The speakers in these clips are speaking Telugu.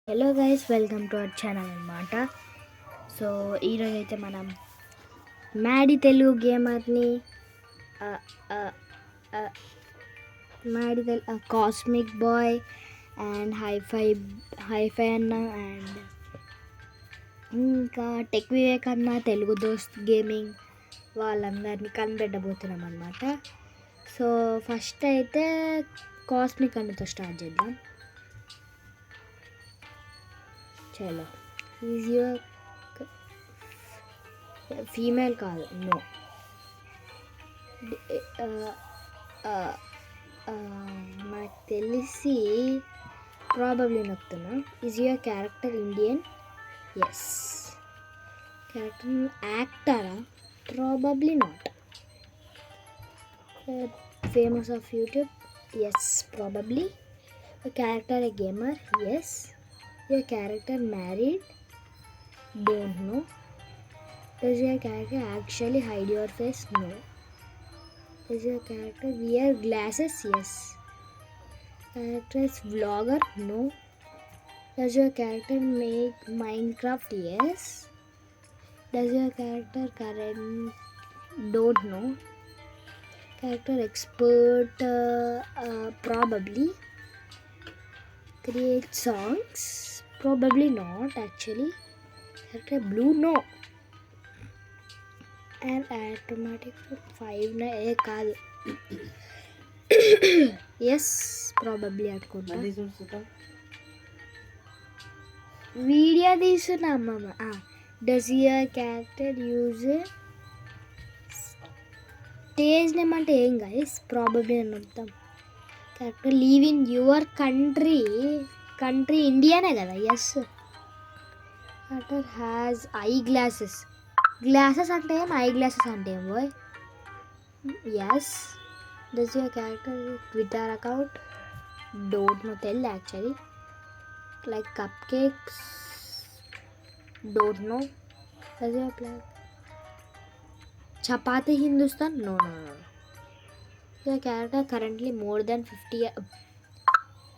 Hello guys, welcome to our channel అనమాట. సో ఈరోజు అయితే మనం మ్యాడీ తెలుగు గేమర్ని Maddy cosmic boy and hifi అన్న అండ్ ఇంకా టెక్ వివేక్ అన్న, తెలుగు దోస్త్ గేమింగ్ వాళ్ళందరినీ కనిపెట్టబోతున్నాం అనమాట. సో ఫస్ట్ అయితే కాస్మిక్ అన్నతో స్టార్ట్ చేద్దాం. చలో, ఈజ్ యువర్ ఫీమేల్ కాదు, నో. నాకు తెలిసి ప్రాబబ్లీ నొక్కుతున్నా. Is your character Indian? Yes. Character యాక్టరా? Probably not. Famous of YouTube? Yes, probably. Character a gamer? Yes. Your character married? Don't know. Does your character actually hide your face? No. Does your character wear glasses? Yes. Character is vlogger? No. Does your character make Minecraft? Yes. Does your character current? Don't know. Character expert? Probably. Create songs? Probably not actually. Character blue? No. And automatic for 5 na kaadu. Yes, probably అనుకుంటా. వీడియో తీస్తున్నా అమ్మమ్మ. Does your character use stage name అంటే ఏం గైస్? ప్రాబబ్లీ అని అర్థం. Character live in your country ఇండియానే కదా? Yes. Character has eye glasses. Glasses అంటే ఏం, ఐ గ్లాసెస్ అంటే ఏం boy? Yes. Does your character Twitter account? Don't know, తెల్ actually. Like cupcakes? Don't know. Does your plan chapati Hindustan? No no no. Your character currently more than 50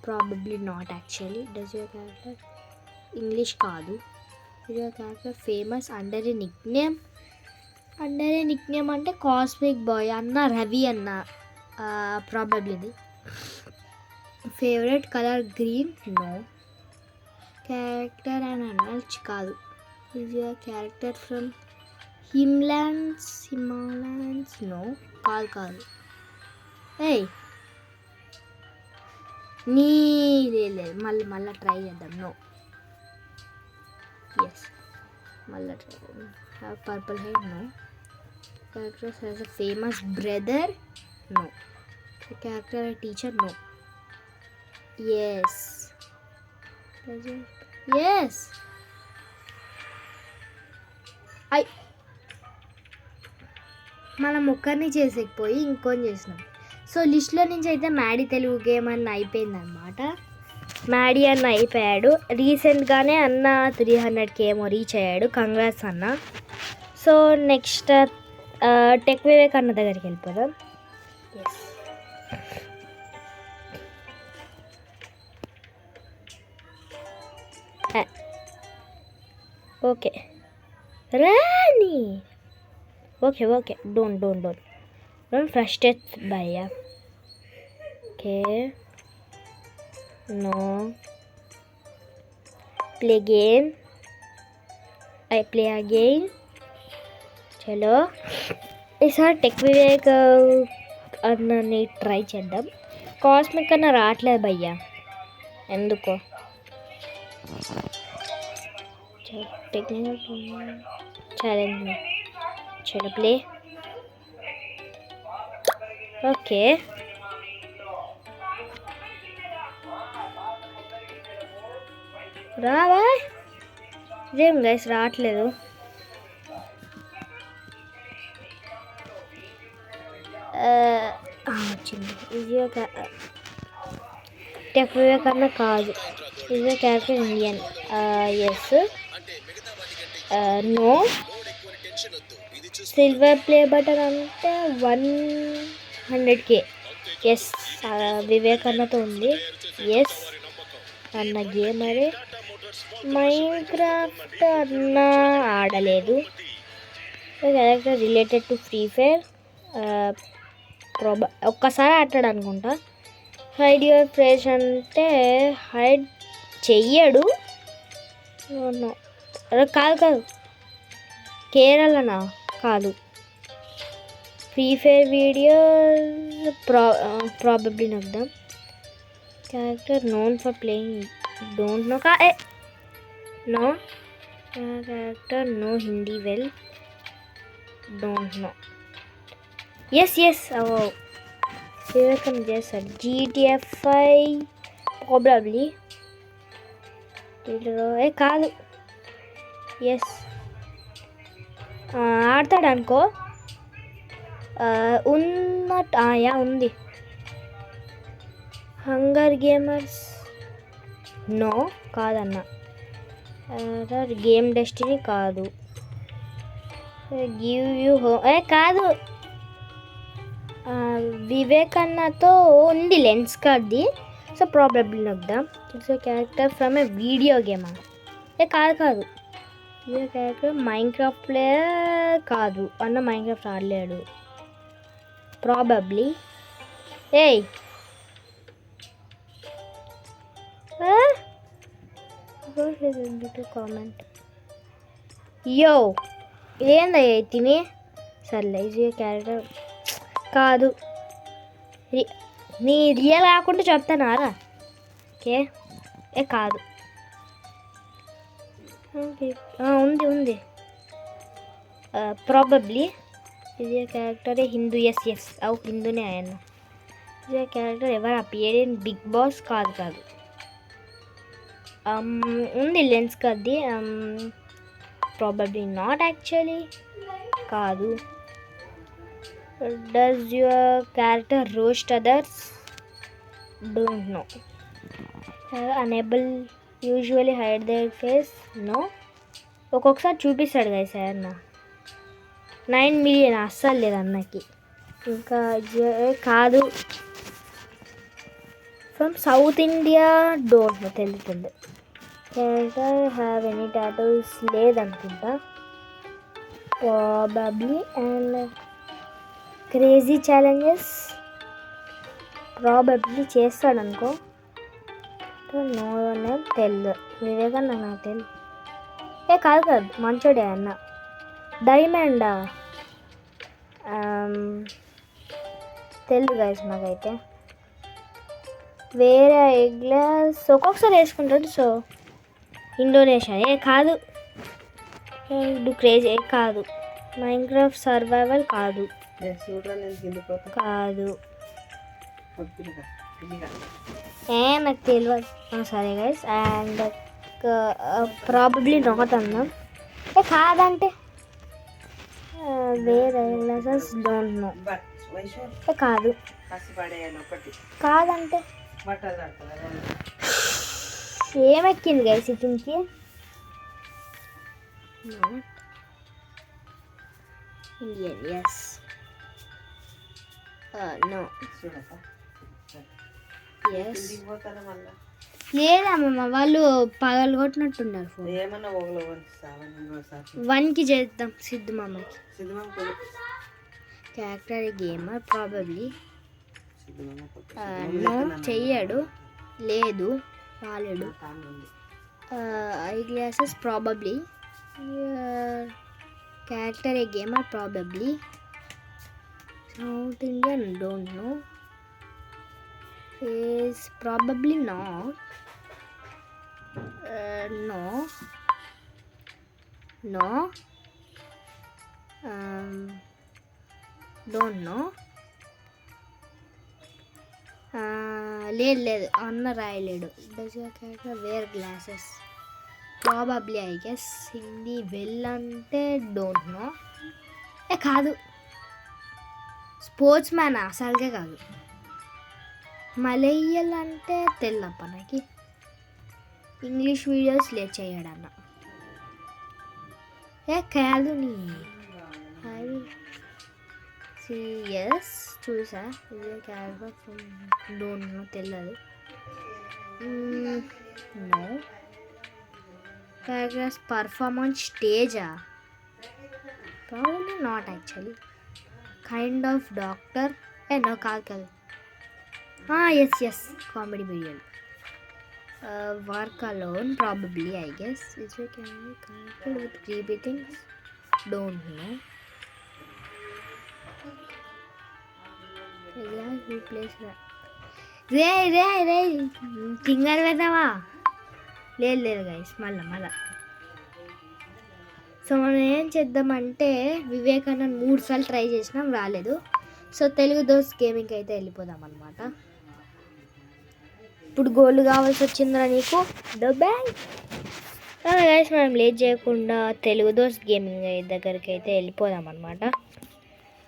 probably not actually. Does your character English kaadu? Is your character famous under a nickname? Under a nickname ante Cosmic Boy anna, Ravi anna, probably. Favorite color green? No. Character and animals kaadu. Is your character from Himalayas? No. Kaadu. ఏయ్ నీ లేదు, మళ్ళీ ట్రై చేద్దాం. నో. ఎస్, మళ్ళీ ట్రై చేద్దాం. Have purple hair? No. Character has a famous brother? No. Character teacher? No. Yes. Yes. మనం ఒక్కరిని చేసేకపోయి ఇంకొని చేసినాం. సో లిస్ట్లో నుంచి అయితే మ్యాడీ తెలుగు గేమ్ అన్న అయిపోయిందనమాట. మ్యాడీ అన్న అయిపోయాడు. రీసెంట్గానే అన్న 300K ఏమో రీచ్ అయ్యాడు. కంగ్రాట్స్ అన్న. సో నెక్స్ట్ టెక్ వివేక్ అన్న దగ్గరికి వెళ్ళిపోదాం. Yes. Okay Rani. Okay, don't frustrate భయ్యా. Okay, no. Play game? I play again. చలో, ఈసారి టెక్ వివేక్ అన్నని ట్రై చేద్దాం. కాస్మిక్ అన్న రావట్లేదు భయ్యా, ఎందుకో. Technical challenge. చలో ప్లే. ఓకే, రావా? ఇదేం గైస్ రావట్లేదు. వచ్చింది. ఈజీగా టెక్ వివేక్ అన్న కాదు. ఈజీగా character Indian? Yes. No. Silver play button అంటే 100K. ఎస్, వివేక్ అన్నతో ఉంది. ఎస్, అన్న గేమరే. మైన్క్రాఫ్ట్ అన్నా ఆడలేదు. Character related to Free Fire ఒక్కసారి ఆడాడు అనుకుంటా. హైడ్ యువర్ ఫేస్ అంటే హైడ్ చెయ్యడు. కాదు కేరళనా కాదు. ఫ్రీ ఫైర్ వీడియో ప్రాబబ్లీ నొద్దాం. Character known for playing don't know no. Character know Hindi well don't know. Yes వివేకం చేస్తాడు. GTFI ప్రాబబ్లీ కాదు. ఎస్ ఆడతాడు అనుకో. ఉన్నట్టు ఉంది. హంగర్ గేమర్స్ నో కాదన్న. గేమ్ డెస్టినీ కాదు. గివ్ యూ కాదు. వివేకన్నతో ఉంది లెన్స్ కార్డ్ది. సో ప్రాబబ్లీ నొద్దాం. It's character from a video గేమా? కాదు. ఈ క్యారెక్టర్ మైన్క్రాఫ్ట్ ప్లేయర్ కాదు. అన్న మైన్క్రాఫ్ట్ ఆడలేడు ప్రాబబ్లీ. కామెంట్ యో ఏందయ్యా తిని. సర్లే ఈజీ క్యారెక్టర్ కాదు. నీ రియల్ కాకుండా చెప్తానారా? ఓకే కాదు. ఉంది ప్రాబబ్లీ. ఇది క్యారెక్టర్ హిందూ. ఎస్ హిందూనే ఆయన. ఇది క్యారెక్టర్ ఎవరు అపియర్ ఇన్ బిగ్ బాస్? కాదు. ఉంది లెన్స్ కది. ప్రాబబ్లీ నాట్ యాక్చువల్లీ కాదు. Does your character roast others? Don't know. అనేబుల్ usually hide their face? No. ఒక్కొక్కసారి చూపిస్తాడు కదా సార్ అన్న. 9 మిలియన్ అస్సలు లేదు అన్నకి. ఇంకా కాదు. From South India don't know. తెలుస్తుంది. Character have any tattoos? లేదనుకుంటా probably. And crazy challenges probably చేస్తాడు అనుకో. నో తెలియదు. వివేకన్న నాకు తెలియదు. కాదు మంచోడే అన్న. డైమండా తెలుగు గైస్ నాకైతే. వేరే గ్లాస్ ఒక్కొక్కసారి వేసుకుంటాడు. సో ఇండోనేషియా కాదు. క్రేజీ కాదు. మైన్క్రాఫ్ట్ సర్వైవల్ కాదు. నాకు తెలియదు. సరే గైస్. అండ్ ప్రాబబ్లీ నాట్ అన్నాం. కాదంటే వేరే గ్లాసెస్ డోంట్ నో. కాదంటే ఏమెక్కింది గైస్ ఇతనికి? ఇండియన్. Yes no. ఎస్ లేదమ్మమ్మ వాళ్ళు పగలు కొట్టినట్టున్నారు. ఫోన్ 1కి చేద్దాం సిద్ధు మామకి. Character gamer probably no. చెయ్యడు. లేదు రాలేడు. Eye glasses probably. Character a gamer probably. South Indian don't know. Is probably not. No. Don't know. లేదు అన్న రాయలేడు. Does your character wear glasses? Probably I guess. Hindi well అంటే డోంట్ నో. కాదు. స్పోర్ట్స్ మ్యాన్ అసలుకే కాదు. మలయాళం అంటే తెల్లప్ప నాకు. English videos చేయడన్న. కాదు నీ సిఎస్ చూసా. ఇది క్యారెక్టర్ డోంట్ నో తెలియదు. No. characters perform on stage? Probably not actually. Kind of doctor? No, కాదు. Yes, comedy period. Work alone, probably, I guess. Is it can be connected with creepy things? Don't know. Yeah, who plays that? Ray finger పెడతావా? లేదు గైస్, మళ్ళా. సో మనం ఏం చేద్దామంటే వివేకానంద్ 3 సార్లు ట్రై చేసినాం, రాలేదు. సో తెలుగు దోస్త్ గేమింగ్కి అయితే వెళ్ళిపోదాం అనమాట. ఇప్పుడు గోల్డ్ కావాల్సి వచ్చిందిరా నీకు, బ్యాంక్. గైస్ మనం లేట్ చేయకుండా తెలుగు దోస్త్ గేమింగ్ దగ్గరికి అయితే వెళ్ళిపోదాం అనమాట.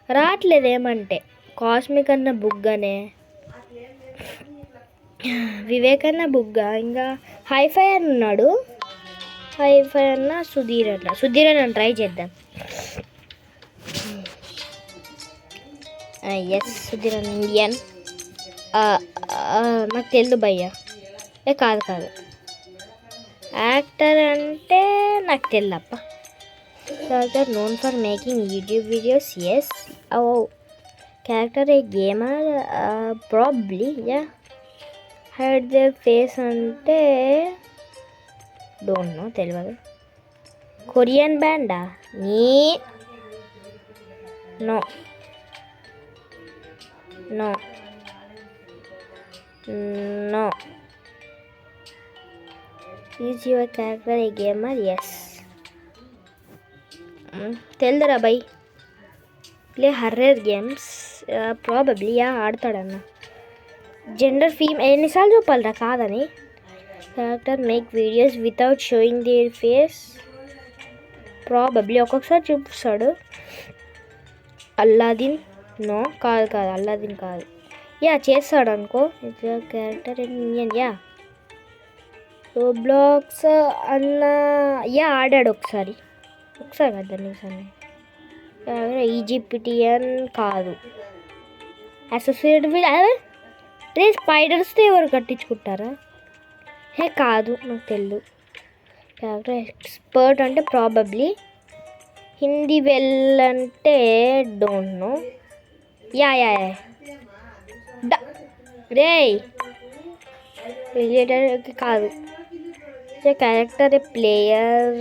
రావట్లేదు ఏమంటే కాస్మిక్ అన్న బుగ్గనే, వివేకన్న బుగ్గ, ఇంకా హైఫై అని ఉన్నాడు. హైఫై అన్న సుధీర్ అన్న ట్రై చేద్దాం. ఎస్ సుధీర్ అన్న ఇండియన్. నాకు తెలుసు భయ్య. కాదు యాక్టర్ అంటే నాకు తెలియప్ప. Character known for making YouTube videos. Yes. Character a gamer? Probably. Hide their face అంటే డోంట్ నో, తెలియదు. కొరియన్ బ్యాండా? No is your character a gamer? Yes. తెలుదురా బై. Play horror games? ప్రాబబ్లీ. ఆడతాడన్న. జెండర్ ఎన్నిసార్లు చెప్పాలరా కాదని. Character make videos without showing their face? Probably ఒక్కొక్కసారి చూపిస్తాడు. అల్లాదిన్? నో, కాదు అల్లాదిన్ కాదు. చేస్తాడు అనుకో. Character Indian. రోబ్లాక్స్ అన్న ఆడాడు ఒకసారి కదా నీసారి. ఈజిప్టియన్ కాదు. అసోసియేట్ విత్ స్పైడర్స్తో ఎవరు కట్టించుకుంటారా? కాదు, నాకు తెలియదు. క్యారెక్టర్ ఎక్స్పర్ట్ అంటే ప్రాబబ్లీ. హిందీ అంటే డోంట్ నో. రిలేటెడ్ కాదు. Character player?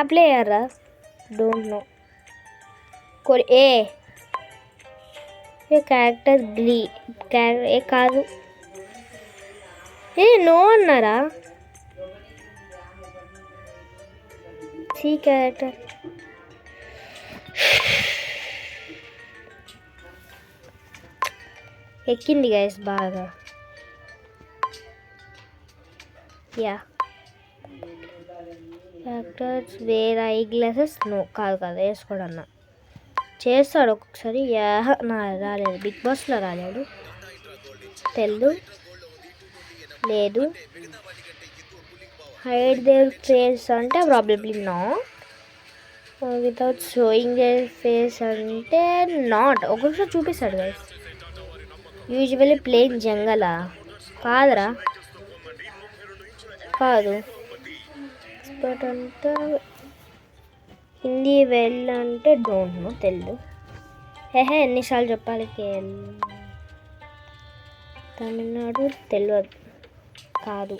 ప్లేయరా? Don't know. క్యారెక్టర్ కాదు. నో అన్నారా? క్యారెక్టర్ ఎక్కింది గైస్ బాగా. Characters wear eye glasses? No, కాదు వేసుకోడన్నా. చేస్తాడు ఒక్కొక్కసారి. రాలేదు. బిగ్ బాస్లో రాలేడు. లేదు. హైడ్ దేర్ ఫేస్ అంటే probably no. Without showing their face అంటే నాట్. ఒక్కొక్కసారి చూపిస్తాడు గైస్. Usually playing జంగలా? కాదురా, కాదు. ఎక్స్పర్ట్ అంటే హిందీ అంటే డోంట్ నో, తెలియదు. ఎన్నిసార్లు చెప్పాలి. తమిళనాడు? తెలియదు, కాదు.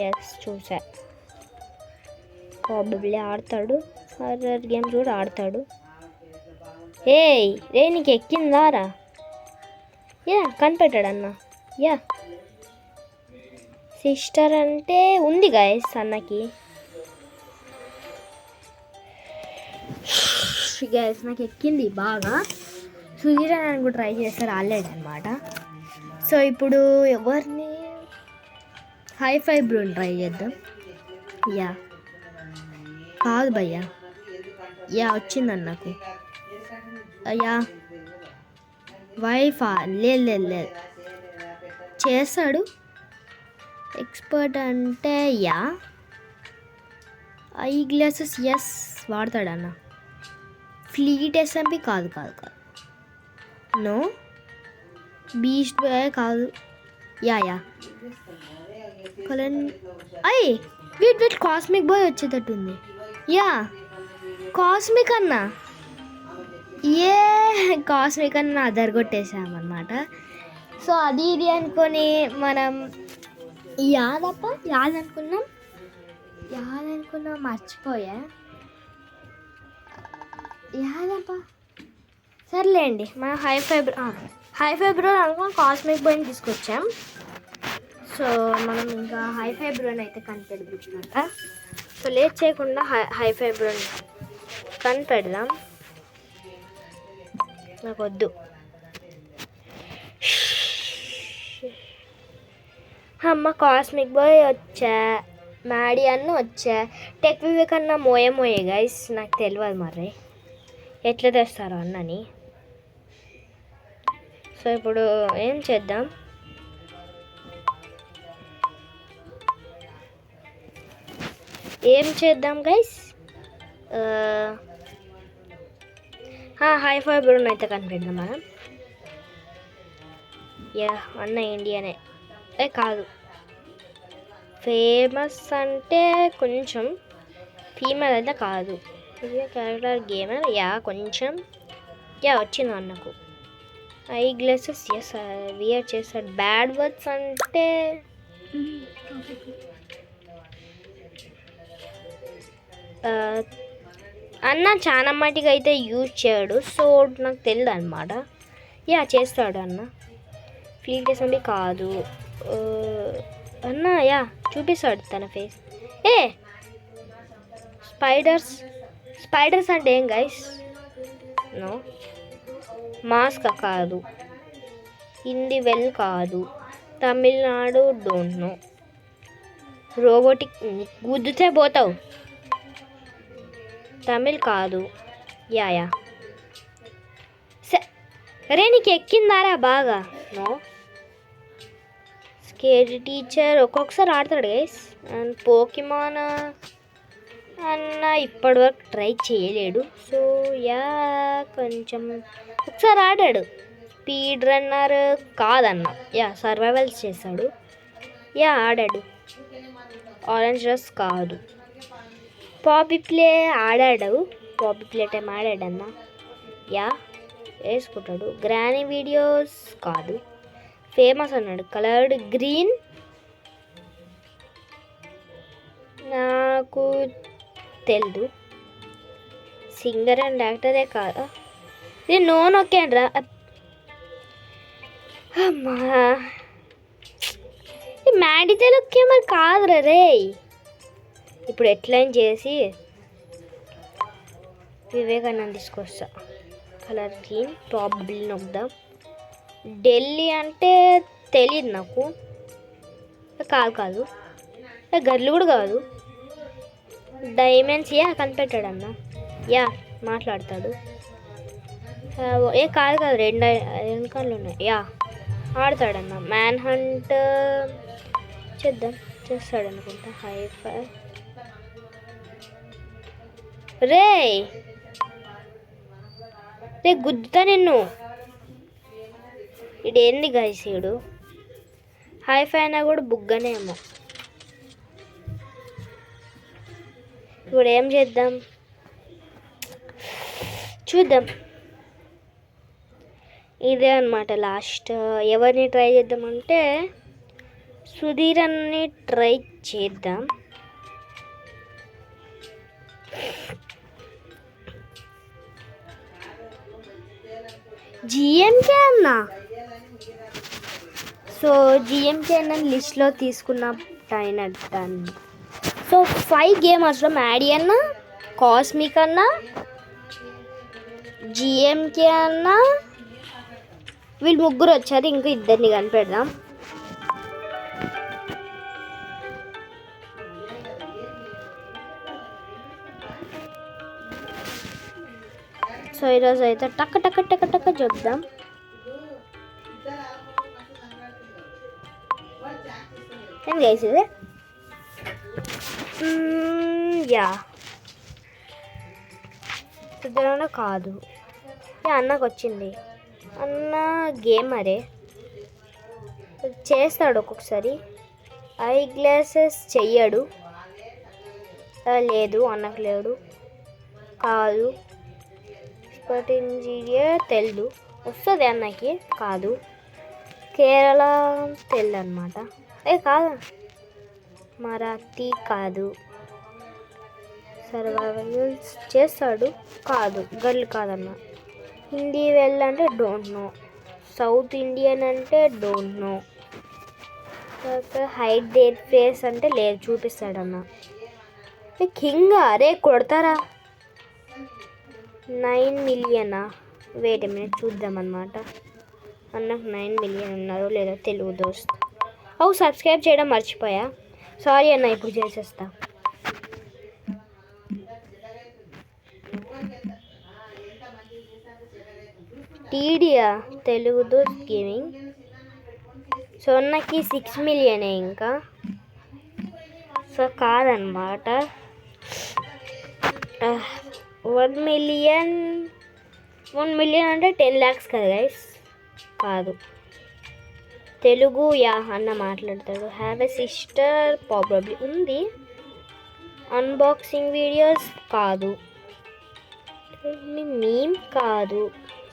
ఎస్, చూసా. ప్రాబబ్లీ ఆడతాడు. హర్రర్ గేమ్స్ కూడా ఆడతాడు. నీకు ఎక్కిందారా? కనిపెట్టాడన్న. సిస్టర్ అంటే ఉంది గైస్ అన్నకి. గైస్ నాకు ఎక్కింది బాగా. సుధీర్ అని కూడా ట్రై చేస్తారు, ఆల్రెడీ అనమాట. సో ఇప్పుడు ఎవరిని? హైఫై బ్రోని ట్రై చేద్దాం. కాదు భయ్యా. వచ్చిందండి నాకు. వైఫా? లేదు. చేస్తాడు. ఎక్స్పర్ట్ అంటే ఐ గ్లాసెస్? ఎస్, వాడతాడన్న. Fleet SMP? కాదు. నో. బీస్ట్? కాదు. కలన్ వీటి కాస్మిక్ బాయ్ వచ్చేటట్టుంది. యా కాస్మిక్ అన్న, ఏ కాస్మిక్ అన్న అదరగొట్టేసామన్నమాట. సో అది ఇది అనుకొని మనం యాదనుకున్నాం మర్చిపోయా. యాదప్ప సర్లేండి. మన హై ఫైబ్రో అనుకుని కాస్మిక్ బాయ్ని తీసుకొచ్చాం. సో మనం ఇంకా హై ఫైబ్రోని అయితే కనిపెడదామన్నమాట. సో లేట్ చేయకుండా హై ఫైబ్రోని కనిపెడదాం. నాకు వద్దు. అమ్మ కాస్మిక్ బాయ్ వచ్చా, మ్యాడీ అన్న వచ్చా, టెక్ వివేక్ అన్న మోయే గైస్. నాకు తెలియదు మరి ఎట్లా తెస్తారో అన్నని. సో ఇప్పుడు ఏం చేద్దాం, గైస్? హై ఫైబ్రోని అయితే కనిపెడదాం మనం. యా అన్న ఇండియానే కాదు, ఫేమస్ అంటే కొంచెం ఫీమేల్ అయితే కాదు. Character gamer. యా కొంచెం వచ్చింది అన్నకు. ఐ గ్లాసెస్ వియర్ చేస్తాడు. బ్యాడ్ వర్డ్స్ అంటే అన్న చాలా మటుకు అయితే యూజ్ చేయడు. సో నాకు తెలియదు అనమాట. చేస్తాడు అన్న. ఫ్లీట్ అసెంబ్లీ కాదు అన్న. చూపిస్తాడు తన ఫేస్. స్పైడర్స్ అంటే ఏం గైస్? నో. మాస్క్ కాదు. హిందీ వెల్ కాదు. Tamil Nadu don't know. రోబోటిక్ గుద్దుతే పోతావు. తమిళ్ కాదు. అరే నీకు ఎక్కిందారా బాగా? నో. స్కేర్ టీచర్ ఒక్కొక్కసారి ఆడతాడు గైస్. అండ్ పోకిమాన్ అన్న ఇప్పటివరకు ట్రై చేయలేడు. సో కొంచెం ఒకసారి ఆడాడు. స్పీడ్ రన్నర్ కాదన్న. సర్వైవల్స్ చేశాడు. ఆడాడు. ఆరెంజ్ డ్రెస్ కాదు. పాపీ ప్లే ఆడాడు. పాపీ ప్లే టైం ఆడాడన్న. వేసుకుంటాడు. గ్రానీ వీడియోస్ కాదు. ఫేమస్ అన్నాడు. కలర్డ్ గ్రీన్ నాకు తెలీదు. సింగర్ అండ్ యాక్టరే కాదా? ఇది నొక్కాను. అమ్మా మ్యాడీ తెలుగుకే మరి కాదురా రే. ఇప్పుడు ఎట్లయినా చేసి వివేకానంద తీసుకొస్తా. కలర్ గ్రీన్ ప్రాబబ్లీ నొక్కుదాం. ఢిల్లీ అంటే తెలియదు నాకు. కాదు గర్లు కూడా కాదు. డైమండ్స్ కనిపెట్టాడు అన్న. మాట్లాడతాడు. కాదు రెండు కళ్ళు ఉన్నాయి. ఆడతాడన్న. మ్యాన్ హంట్ చేస్తాడు అనుకుంటా. హైఫై రే గుద్దుతా నిన్ను. ఇదేంది గైస్ ఈడు? హైఫై అయినా కూడా బుగ్గనేమో. ఇప్పుడు ఏం చేద్దాం చూద్దాం. ఇదే అనమాట లాస్ట్. ఎవరిని ట్రై చేద్దామంటే సుధీర్ అన్ని ట్రై చేద్దాం. జిఎంకే అన్న. సో జిఎంకే అన్న లిస్ట్లో తీసుకున్న అయినట్టు. సో 5 గేమర్స్లో మ్యాడీ అన్న, కాస్మిక్ అన్న, జిఎంకే అన్న, వీళ్ళు ముగ్గురు వచ్చారు. ఇంకా ఇద్దరిని కనిపెడదాం. సో ఈరోజు అయితే టక్క టక్క టక్క టక్క చూద్దాం. ఏం చేసేది? ఇద్దరు కాదు. అన్నకు వచ్చింది. అన్న గేమరే, చేస్తాడు ఒక్కొక్కసారి. ఐ గ్లాసెస్ చెయ్యడు. లేదు, అన్నకు లేడు. కాదు. ఎక్స్పర్ట్ ఇంజనీర్ తెలుగు వస్తుంది అన్నకి. కాదు. కేరళ తెలుగు అనమాట. కాదు. మరాఠీ కాదు. సర్వైవల్ చేస్తాడు. కాదు, గర్ల్ కాదన్న. హిందీ వెళ్ళంటే డోంట్ నో. సౌత్ ఇండియన్ అంటే don't know. Hide their face అంటే లేదు, చూపిస్తాడన్న. కింగ్ అరే కొడతారా? 9 మిలియనా? Wait minute చూద్దామన్నమాట. అన్నకు 9 మిలియన్ ఉన్నారో లేదో తెలుగు దోస్త్. సబ్స్క్రైబ్ చేయడం మర్చిపోయా, సారీ అన్న, ఇప్పుడు చేసేస్తా. టీడియా తెలుగు దోస్త్ గేమింగ్. సో నాకు 6 మిలియనే ఇంకా. సో కాదనమాట. 1 మిలియన్ అంటే 10 lakhs కదా గైస్. కాదు. తెలుగు యా అన్న మాట్లాడతాడు. హ్యావ్ ఎ సిస్టర్ ప్రాబబ్లీ ఉంది. అన్బాక్సింగ్ వీడియోస్ కాదు. మీమ్ కాదు.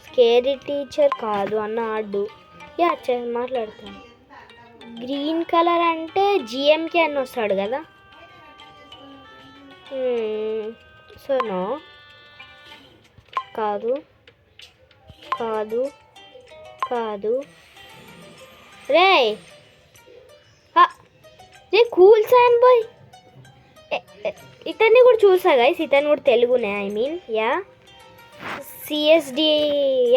స్కేరీ టీచర్ కాదు అన్న. ఆడు యా మాట్లాడతాను. గ్రీన్ కలర్ అంటే జిఎంకే అని వస్తాడు కదా. So no. కాదు. కాదు. కాదు. రే కూల్ సాన్ బాయ్. ఇతన్ని కూడా చూసా గైస్. ఇతను కూడా తెలుగునే, I mean yeah. CSD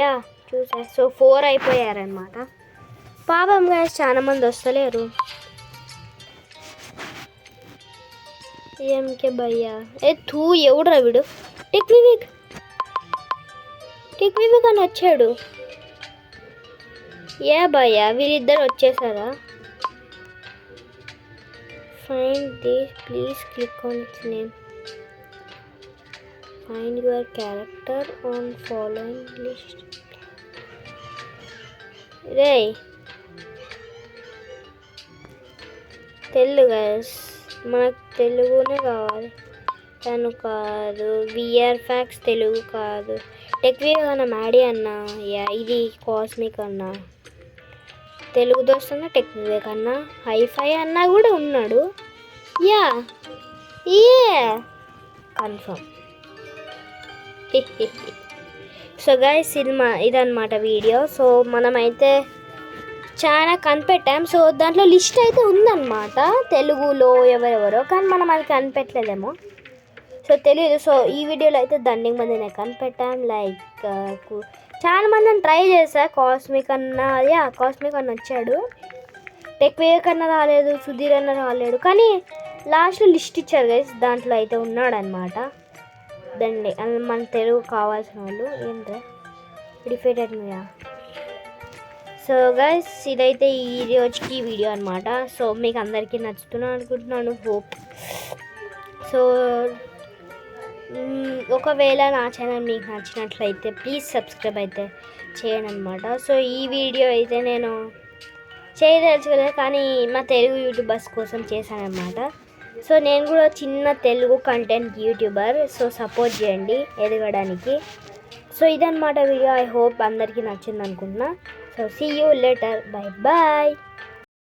yeah చూసా. సో 4 అయిపోయారనమాట. పాపం గైస్ చాలా మంది వస్తలేరు. ఎంకే భయ్యా ఎవడురా వీడు? టిక్ వివేక్ అని వచ్చాడు. ఏ భయ్యా వీళ్ళిద్దరు వచ్చేసారా? Find this please click on its name. Find your character on following list. Ray Telugu guys, మనకు తెలుగునే కావాలి. తను కాదు. విఆర్ ఫ్యాక్స్ తెలుగు కాదు. టెక్వీ అన్న. మ్యాడీ అన్న. యా ఇది కాస్మిక్ అన్న. తెలుగు దోస్త్ అన్న. టెక్ వివేక్ అన్న. హైఫై అన్న కూడా ఉన్నాడు. Yeah confirm. సో గైస్ ఇదన్నమాట వీడియో. సో మనమైతే చాలా కనిపెట్టాం. సో దాంట్లో లిస్ట్ అయితే ఉందన్నమాట తెలుగులో ఎవరెవరో, కానీ మనం అది కనిపెట్టలేదేమో. సో తెలియదు. సో ఈ వీడియోలో అయితే దండిగా మంది నేను కనిపెట్టాం. లైక్ చాలా మందిని ట్రై చేశా. కాస్మిక్ అన్న వచ్చాడు. టెక్ వివేక్ అన్న రాలేదు. సుధీర్ అన్న రాలేడు. కానీ లాస్ట్లో లిస్ట్ ఇచ్చారు గైస్, దాంట్లో అయితే ఉన్నాడనమాట. దండి మన తెలుగు కావాల్సిన వాళ్ళు. ఏంట్రా డిఫైటెడ్ మీయా. సో గైస్ ఇదైతే ఈ రోజుకి వీడియో అనమాట. సో మీకు అందరికీ నచ్చుతున్నాను అనుకుంటున్నాను. హోప్. సో ఒకవేళ నా ఛానల్ మీకు నచ్చినట్లయితే ప్లీజ్ సబ్స్క్రైబ్ అయితే చేయండి అనమాట. సో ఈ వీడియో అయితే నేను చేయదలుచుకోలేదు, కానీ మా తెలుగు యూట్యూబర్స్ కోసం చేశానమాట. సో నేను కూడా చిన్న Telugu content YouTuber. So support చేయండి ఎదగడానికి. సో ఇదన్నమాట వీడియో. ఐ హోప్ అందరికీ నచ్చింది అనుకుంటున్నా. So see you later. Bye bye.